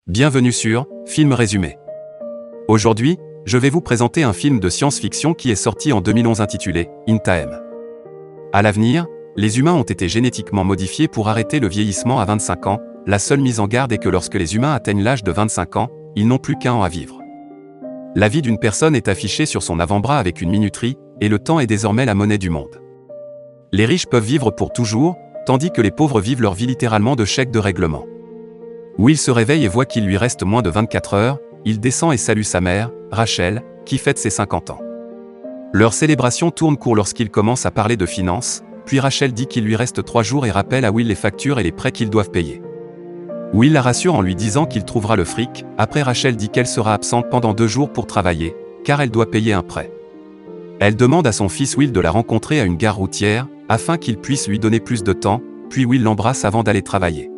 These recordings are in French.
Bienvenue sur Film Résumé. Aujourd'hui, je vais vous présenter un film de science-fiction qui est sorti en 2011 intitulé In Time. À l'avenir, les humains ont été génétiquement modifiés pour arrêter le vieillissement à 25 ans. La seule mise en garde est que lorsque les humains atteignent l'âge de 25 ans, ils n'ont plus qu'un an à vivre. La vie d'une personne est affichée sur son avant-bras avec une minuterie, et le temps est désormais la monnaie du monde. Les riches peuvent vivre pour toujours, tandis que les pauvres vivent leur vie littéralement de chèques de règlement. Will se réveille et voit qu'il lui reste moins de 24 heures, il descend et salue sa mère, Rachel, qui fête ses 50 ans. Leur célébration tourne court lorsqu'ils commencent à parler de finances, puis Rachel dit qu'il lui reste 3 jours et rappelle à Will les factures et les prêts qu'ils doivent payer. Will la rassure en lui disant qu'il trouvera le fric, après Rachel dit qu'elle sera absente pendant 2 jours pour travailler, car elle doit payer un prêt. Elle demande à son fils Will de la rencontrer à une gare routière, afin qu'il puisse lui donner plus de temps, puis Will l'embrasse avant d'aller travailler.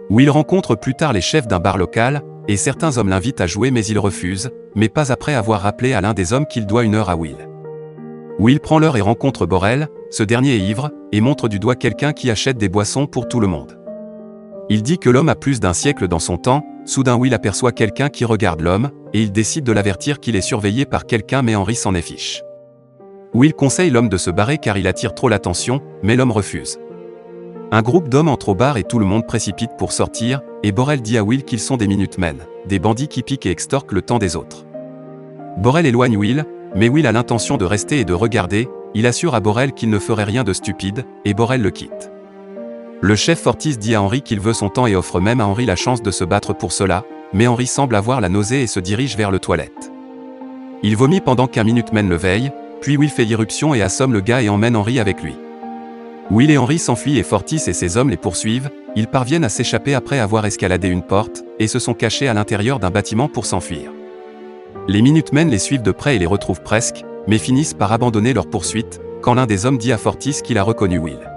Will rencontre plus tard les chefs d'un bar local, et certains hommes l'invitent à jouer mais il refuse, mais pas après avoir rappelé à l'un des hommes qu'il doit 1 heure à Will. Will prend l'heure et rencontre Borel, ce dernier est ivre, et montre du doigt quelqu'un qui achète des boissons pour tout le monde. Il dit que l'homme a plus d'1 siècle dans son temps, soudain Will aperçoit quelqu'un qui regarde l'homme, et il décide de l'avertir qu'il est surveillé par quelqu'un mais Henry s'en fiche. Will conseille l'homme de se barrer car il attire trop l'attention, mais l'homme refuse. Un groupe d'hommes entre au bar et tout le monde précipite pour sortir, et Borel dit à Will qu'ils sont des Minutemen, des bandits qui piquent et extorquent le temps des autres. Borel éloigne Will, mais Will a l'intention de rester et de regarder, il assure à Borel qu'il ne ferait rien de stupide, et Borel le quitte. Le chef Fortis dit à Henry qu'il veut son temps et offre même à Henry la chance de se battre pour cela, mais Henry semble avoir la nausée et se dirige vers les toilettes. Il vomit pendant qu'un Minuteman le veille, puis Will fait irruption et assomme le gars et emmène Henry avec lui. Will et Henry s'enfuient et Fortis et ses hommes les poursuivent, ils parviennent à s'échapper après avoir escaladé une porte, et se sont cachés à l'intérieur d'un bâtiment pour s'enfuir. Les Minutemen les suivent de près et les retrouvent presque, mais finissent par abandonner leur poursuite, quand l'un des hommes dit à Fortis qu'il a reconnu Will.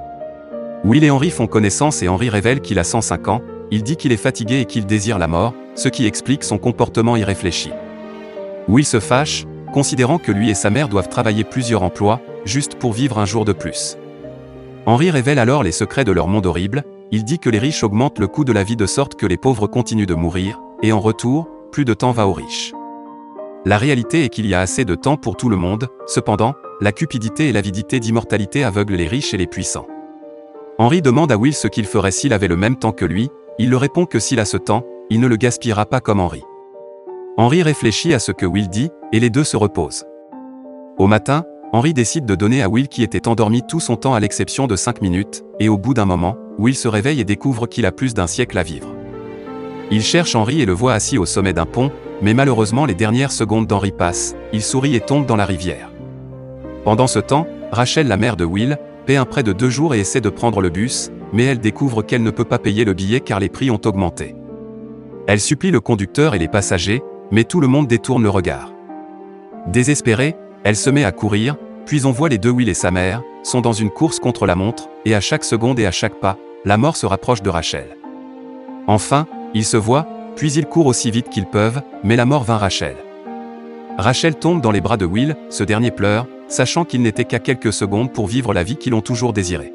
Will et Henry font connaissance et Henry révèle qu'il a 105 ans, il dit qu'il est fatigué et qu'il désire la mort, ce qui explique son comportement irréfléchi. Will se fâche, considérant que lui et sa mère doivent travailler plusieurs emplois, juste pour vivre un jour de plus. Henry révèle alors les secrets de leur monde horrible, il dit que les riches augmentent le coût de la vie de sorte que les pauvres continuent de mourir, et en retour, plus de temps va aux riches. La réalité est qu'il y a assez de temps pour tout le monde, cependant, la cupidité et l'avidité d'immortalité aveuglent les riches et les puissants. Henry demande à Will ce qu'il ferait s'il avait le même temps que lui, il le répond que s'il a ce temps, il ne le gaspillera pas comme Henry. Henry réfléchit à ce que Will dit, et les deux se reposent. Au matin, Henry décide de donner à Will qui était endormi tout son temps à l'exception de 5 minutes, et au bout d'un moment, Will se réveille et découvre qu'il a plus d'1 siècle à vivre. Il cherche Henry et le voit assis au sommet d'un pont, mais malheureusement les dernières secondes d'Henry passent, il sourit et tombe dans la rivière. Pendant ce temps, Rachel, la mère de Will, paie un prêt de 2 jours et essaie de prendre le bus, mais elle découvre qu'elle ne peut pas payer le billet car les prix ont augmenté. Elle supplie le conducteur et les passagers, mais tout le monde détourne le regard. Désespérée, elle se met à courir, puis on voit les deux Will et sa mère, sont dans une course contre la montre, et à chaque seconde et à chaque pas, la mort se rapproche de Rachel. Enfin, ils se voient, puis ils courent aussi vite qu'ils peuvent, mais la mort vainc Rachel. Rachel tombe dans les bras de Will, ce dernier pleure, sachant qu'il n'était qu'à quelques secondes pour vivre la vie qu'ils ont toujours désirée.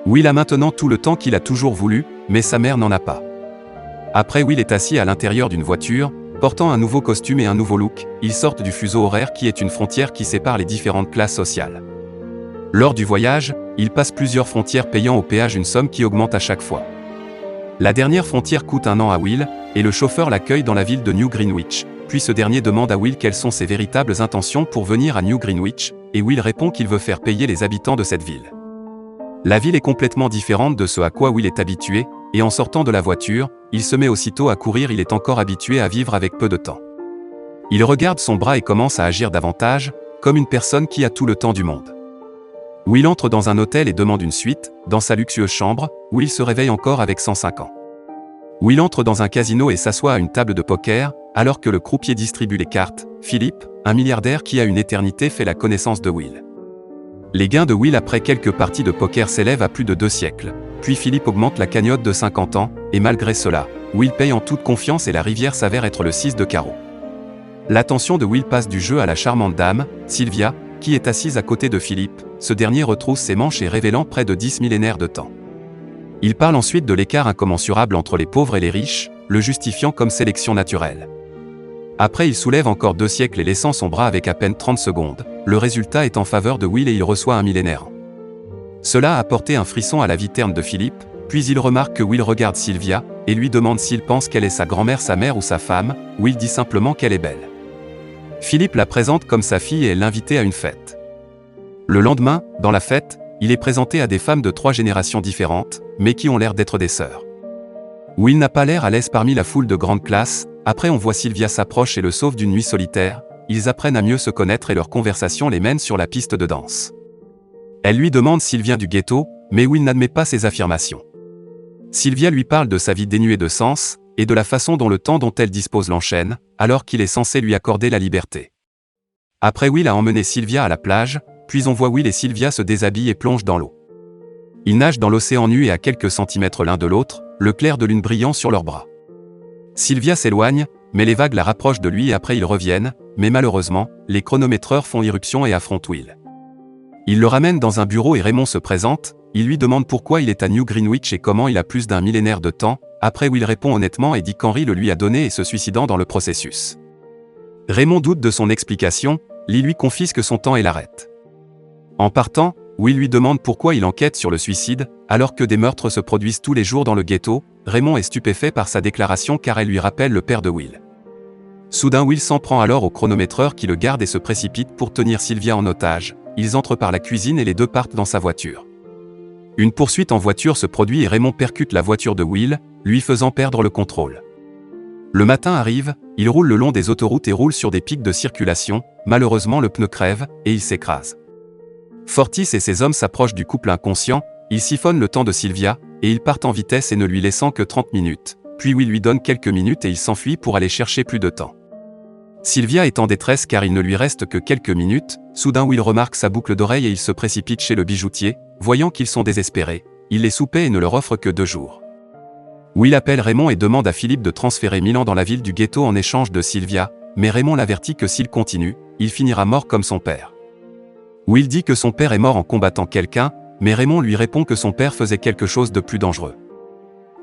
Will a maintenant tout le temps qu'il a toujours voulu, mais sa mère n'en a pas. Après Will est assis à l'intérieur d'une voiture, portant un nouveau costume et un nouveau look, ils sortent du fuseau horaire qui est une frontière qui sépare les différentes classes sociales. Lors du voyage, ils passent plusieurs frontières payant au péage une somme qui augmente à chaque fois. La dernière frontière coûte 1 an à Will, et le chauffeur l'accueille dans la ville de New Greenwich, puis ce dernier demande à Will quelles sont ses véritables intentions pour venir à New Greenwich, et Will répond qu'il veut faire payer les habitants de cette ville. La ville est complètement différente de ce à quoi Will est habitué, et en sortant de la voiture, il se met aussitôt à courir, il est encore habitué à vivre avec peu de temps. Il regarde son bras et commence à agir davantage, comme une personne qui a tout le temps du monde. Will entre dans un hôtel et demande une suite, dans sa luxueuse chambre, où il se réveille encore avec 105 ans. Will entre dans un casino et s'assoit à une table de poker, alors que le croupier distribue les cartes, Philippe, un milliardaire qui a une éternité fait la connaissance de Will. Les gains de Will après quelques parties de poker s'élèvent à plus de 2 siècles. Puis Philippe augmente la cagnotte de 50 ans, et malgré cela, Will paye en toute confiance et la rivière s'avère être le 6 de carreau. L'attention de Will passe du jeu à la charmante dame, Sylvia, qui est assise à côté de Philippe, ce dernier retrousse ses manches et révélant près de 10 millénaires de temps. Il parle ensuite de l'écart incommensurable entre les pauvres et les riches, le justifiant comme sélection naturelle. Après il soulève encore 2 siècles et laissant son bras avec à peine 30 secondes, le résultat est en faveur de Will et il reçoit un millénaire. Cela a apporté un frisson à la vie terne de Philippe, puis il remarque que Will regarde Sylvia, et lui demande s'il pense qu'elle est sa grand-mère, sa mère ou sa femme. Will dit simplement qu'elle est belle. Philippe la présente comme sa fille et est l'invité à une fête. Le lendemain, dans la fête, il est présenté à des femmes de 3 générations différentes, mais qui ont l'air d'être des sœurs. Will n'a pas l'air à l'aise parmi la foule de grande classe. Après on voit Sylvia s'approche et le sauve d'une nuit solitaire. Ils apprennent à mieux se connaître et leur conversation les mène sur la piste de danse. Elle lui demande s'il vient du ghetto, mais Will n'admet pas ses affirmations. Sylvia lui parle de sa vie dénuée de sens, et de la façon dont le temps dont elle dispose l'enchaîne, alors qu'il est censé lui accorder la liberté. Après Will a emmené Sylvia à la plage, puis on voit Will et Sylvia se déshabillent et plongent dans l'eau. Ils nagent dans l'océan nu et à quelques centimètres l'un de l'autre, le clair de lune brillant sur leurs bras. Sylvia s'éloigne, mais les vagues la rapprochent de lui et après ils reviennent, mais malheureusement, les chronométreurs font irruption et affrontent Will. Il le ramène dans un bureau et Raymond se présente, il lui demande pourquoi il est à New Greenwich et comment il a plus d'1 millénaire de temps. Après Will répond honnêtement et dit qu'Henry le lui a donné et se suicidant dans le processus. Raymond doute de son explication, Lee lui confisque son temps et l'arrête. En partant, Will lui demande pourquoi il enquête sur le suicide, alors que des meurtres se produisent tous les jours dans le ghetto. Raymond est stupéfait par sa déclaration car elle lui rappelle le père de Will. Soudain Will s'en prend alors au chronométreur qui le garde et se précipite pour tenir Sylvia en otage. Ils entrent par la cuisine et les deux partent dans sa voiture. Une poursuite en voiture se produit et Raymond percute la voiture de Will, lui faisant perdre le contrôle. Le matin arrive, il roule le long des autoroutes et roule sur des pics de circulation. Malheureusement le pneu crève, et il s'écrase. Fortis et ses hommes s'approchent du couple inconscient, ils siphonnent le temps de Sylvia, et ils partent en vitesse et ne lui laissant que 30 minutes. Puis Will lui donne quelques minutes et il s'enfuit pour aller chercher plus de temps. Sylvia est en détresse car il ne lui reste que quelques minutes. Soudain Will remarque sa boucle d'oreille et il se précipite chez le bijoutier. Voyant qu'ils sont désespérés, il les soupait et ne leur offre que 2 jours. Will appelle Raymond et demande à Philippe de transférer Milan dans la ville du ghetto en échange de Sylvia, mais Raymond l'avertit que s'il continue, il finira mort comme son père. Will dit que son père est mort en combattant quelqu'un, mais Raymond lui répond que son père faisait quelque chose de plus dangereux.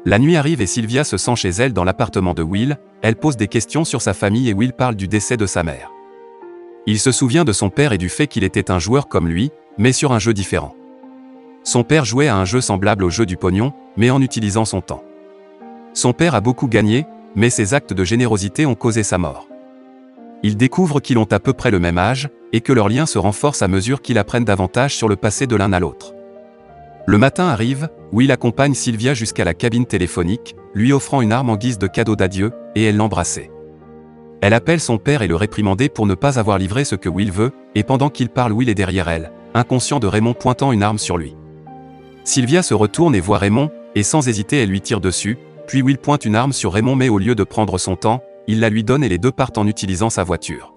La nuit arrive et Sylvia se sent chez elle dans l'appartement de Will, elle pose des questions sur sa famille et Will parle du décès de sa mère. Il se souvient de son père et du fait qu'il était un joueur comme lui, mais sur un jeu différent. Son père jouait à un jeu semblable au jeu du pognon, mais en utilisant son temps. Son père a beaucoup gagné, mais ses actes de générosité ont causé sa mort. Ils découvrent qu'ils ont à peu près le même âge, et que leur lien se renforce à mesure qu'ils apprennent davantage sur le passé de l'un à l'autre. Le matin arrive, Will accompagne Sylvia jusqu'à la cabine téléphonique, lui offrant une arme en guise de cadeau d'adieu, et elle l'embrassait. Elle appelle son père et le réprimander pour ne pas avoir livré ce que Will veut, et pendant qu'il parle Will est derrière elle, inconscient de Raymond pointant une arme sur lui. Sylvia se retourne et voit Raymond, et sans hésiter elle lui tire dessus, puis Will pointe une arme sur Raymond mais au lieu de prendre son temps, il la lui donne et les deux partent en utilisant sa voiture.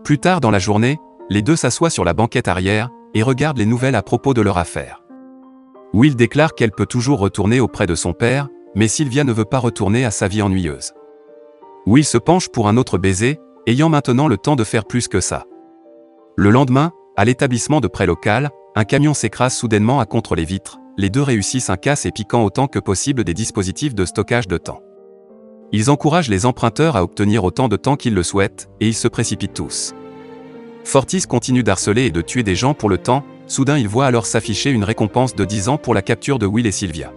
Plus tard dans la journée, les deux s'assoient sur la banquette arrière, et regardent les nouvelles à propos de leur affaire. Will déclare qu'elle peut toujours retourner auprès de son père, mais Sylvia ne veut pas retourner à sa vie ennuyeuse. Will se penche pour un autre baiser, ayant maintenant le temps de faire plus que ça. Le lendemain, à l'établissement de prêt local, un camion s'écrase soudainement à contre les vitres, les deux réussissent un casse et piquant autant que possible des dispositifs de stockage de temps. Ils encouragent les emprunteurs à obtenir autant de temps qu'ils le souhaitent, et ils se précipitent tous. Fortis continue d'harceler et de tuer des gens pour le temps, soudain il voit alors s'afficher une récompense de 10 ans pour la capture de Will et Sylvia.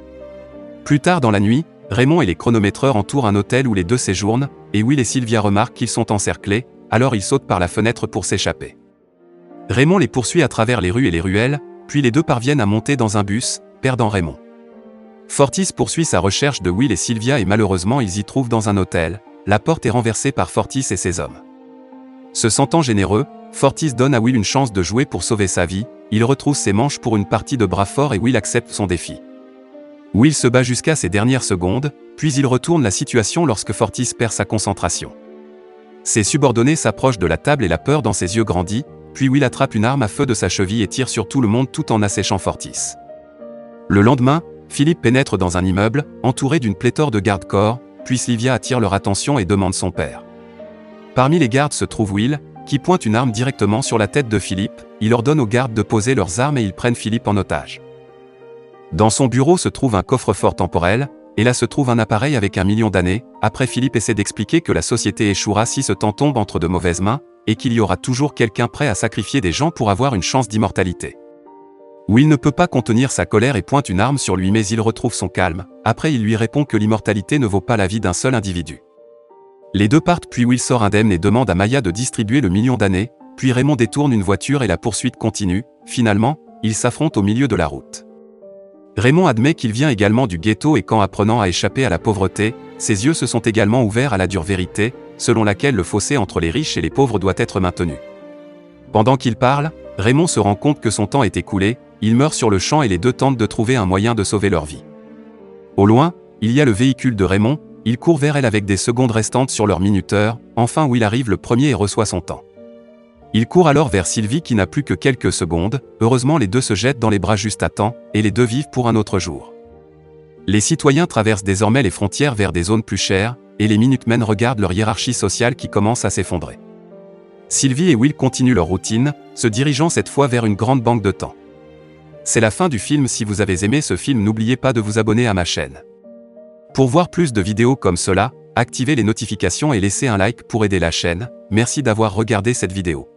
Plus tard dans la nuit, Raymond et les chronométreurs entourent un hôtel où les deux séjournent, et Will et Sylvia remarquent qu'ils sont encerclés, alors ils sautent par la fenêtre pour s'échapper. Raymond les poursuit à travers les rues et les ruelles, puis les deux parviennent à monter dans un bus, perdant Raymond. Fortis poursuit sa recherche de Will et Sylvia et malheureusement ils y trouvent dans un hôtel, la porte est renversée par Fortis et ses hommes. Se sentant généreux, Fortis donne à Will une chance de jouer pour sauver sa vie, il retrousse ses manches pour une partie de bras fort et Will accepte son défi. Will se bat jusqu'à ses dernières secondes, puis il retourne la situation lorsque Fortis perd sa concentration. Ses subordonnés s'approchent de la table et la peur dans ses yeux grandit, puis Will attrape une arme à feu de sa cheville et tire sur tout le monde tout en asséchant Fortis. Le lendemain, Philippe pénètre dans un immeuble, entouré d'une pléthore de gardes-corps, puis Sylvia attire leur attention et demande son père. Parmi les gardes se trouve Will, qui pointe une arme directement sur la tête de Philippe, il ordonne aux gardes de poser leurs armes et ils prennent Philippe en otage. Dans son bureau se trouve un coffre-fort temporel, et là se trouve un appareil avec 1 million d'années. Après, Philippe essaie d'expliquer que la société échouera si ce temps tombe entre de mauvaises mains, et qu'il y aura toujours quelqu'un prêt à sacrifier des gens pour avoir une chance d'immortalité. Will ne peut pas contenir sa colère et pointe une arme sur lui, mais il retrouve son calme. Après, il lui répond que l'immortalité ne vaut pas la vie d'un seul individu. Les deux partent, puis Will sort indemne et demande à Maya de distribuer le million d'années, puis Raymond détourne une voiture et la poursuite continue. Finalement, ils s'affrontent au milieu de la route. Raymond admet qu'il vient également du ghetto et qu'en apprenant à échapper à la pauvreté, ses yeux se sont également ouverts à la dure vérité, selon laquelle le fossé entre les riches et les pauvres doit être maintenu. Pendant qu'il parle, Raymond se rend compte que son temps est écoulé, il meurt sur le champ et les deux tentent de trouver un moyen de sauver leur vie. Au loin, il y a le véhicule de Raymond, il court vers elle avec des secondes restantes sur leur minuteur. Enfin, Will arrive le premier et reçoit son temps. Il court alors vers Sylvie qui n'a plus que quelques secondes. Heureusement, les deux se jettent dans les bras juste à temps, et les deux vivent pour un autre jour. Les citoyens traversent désormais les frontières vers des zones plus chères, et les Minutemen regardent leur hiérarchie sociale qui commence à s'effondrer. Sylvie et Will continuent leur routine, se dirigeant cette fois vers une grande banque de temps. C'est la fin du film. Si vous avez aimé ce film, n'oubliez pas de vous abonner à ma chaîne. Pour voir plus de vidéos comme cela, activez les notifications et laissez un like pour aider la chaîne. Merci d'avoir regardé cette vidéo.